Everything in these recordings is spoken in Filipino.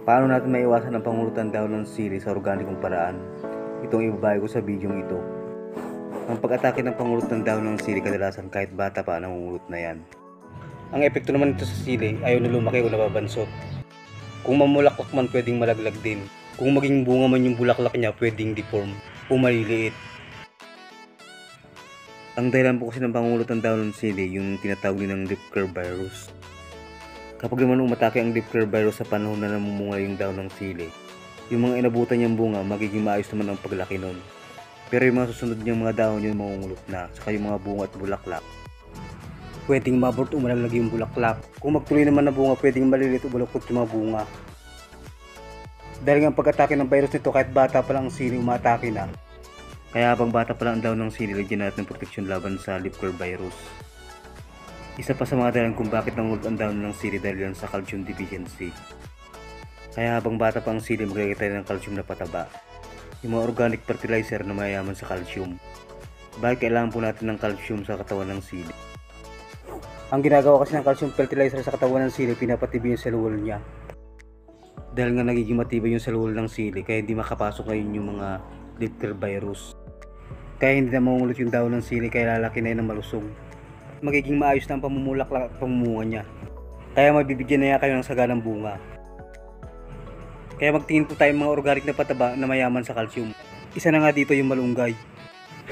Paano natin maiwasan ang pangulutan daw ng sili sa organikong paraan? Itong ibabayo ko sa bidyong ito. Ang pag-atake ng pangulutan daw ng sili kadalasan kahit bata pa nangungulot na yan. Ang epekto naman nito sa sili, ayaw na lumaki o nababansot. Kung mamulaklak man, pwedeng malaglag din. Kung maging bunga man yung bulaklak niya, pwedeng deform o maliliit. Ang dahilan po kasi ng pangulutan daw ng sili, yung tinatawag nilang leaf curl virus. Kapag naman umatake ang leaf curl virus sa panahon na namumunga yung daon ng sili, yung mga inabutan niyang bunga, magiging maayos naman ang paglaki nun. Pero yung mga susunod niyang mga dahon yung mangungulot na, saka yung mga bunga at bulaklak, pwedeng mabort o malaglag yung bulaklak. Kung magtuloy naman na bunga, pwedeng maliliit o baluktot yung mga bunga. Dahil nga ang pag-atake ng virus nito, kahit bata pa lang ang sili, umatake na. Kaya habang bata pa lang ang dahon ng sili, lagyan natin ng proteksyon laban sa leaf curl virus. Isa pa sa mga dahilan kung bakit nangungulot ang dahon ng sili dahil yan sa calcium deficiency. Kaya habang bata pa ang sili, maglagay tayo ng calcium na pataba. Yung mga organic fertilizer na mayayaman sa calcium. Bakit kailangan po natin ng calcium sa katawan ng sili? Ang ginagawa kasi ng calcium fertilizer sa katawan ng sili, pinapatibay yung cell wall niya. Dahil nga nagiging matibay yung cell wall ng sili, kaya hindi makapasok ngayon yung mga leaf curl virus. Kaya hindi na mangungulot yung dahon ng sili, kaya lalaki na yun ng malusog. Magiging maayos na ang pamumulaklak at pamumunga niya. Kaya mabibigyan na kayo ng saganang bunga. Kaya magtingin po tayo mga organic na pataba na mayaman sa calcium. Isa na nga dito yung malunggay.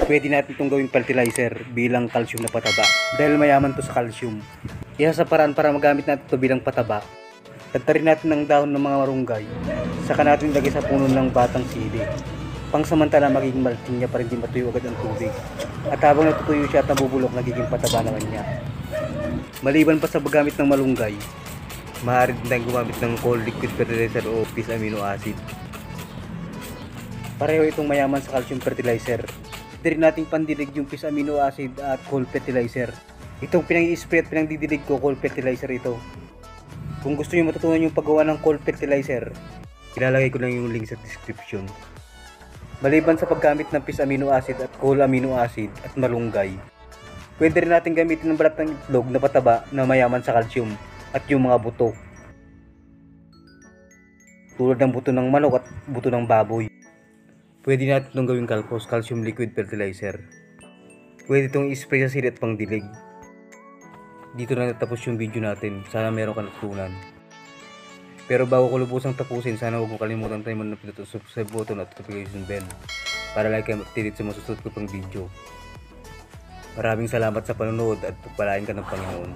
Pwede natin itong gawing fertilizer bilang calcium na pataba dahil mayaman to sa calcium. Isa sa paraan para magamit natin ito bilang pataba, tagtarin natin ng dahon ng mga malunggay, saka natin ilagay sa puno ng batang sili. Pangsamantala magiging malting niya para hindi matuyo agad ang tubig. At habang natutuyo siya at nabubulok, nagiging pataba naman niya. Maliban pa sa paggamit ng malunggay, maaari din tayong gumamit ng cold liquid fertilizer o fish amino acid. Pareho itong mayaman sa calcium fertilizer. Pwede rin nating pandilig yung fish amino acid at cold fertilizer. Itong pinang-i-spray at pinang-didilig ko, cold fertilizer ito. Kung gusto nyo matutunan yung paggawa ng cold fertilizer, ilalagay ko lang yung link sa description. Maliban sa paggamit ng fish amino acid at cold amino acid at malunggay, pwede rin natin gamitin ng balat ng itlog na pataba na mayaman sa calcium at yung mga buto. Tulad ng buto ng manok at buto ng baboy. Pwede natin itong gawing Calpos, calcium liquid fertilizer. Pwede itong i-spray sa sili at pangdilig. Dito na natapos yung video natin. Sana meron ka natutunan. Pero bago ko lubusang tapusin, sana huwag mo kalimutan tayo muna pindutin subscribe button at notification bell para like and update sa masusunod ko pang video. Maraming salamat sa panonood at pagpalain ka ng Panginoon.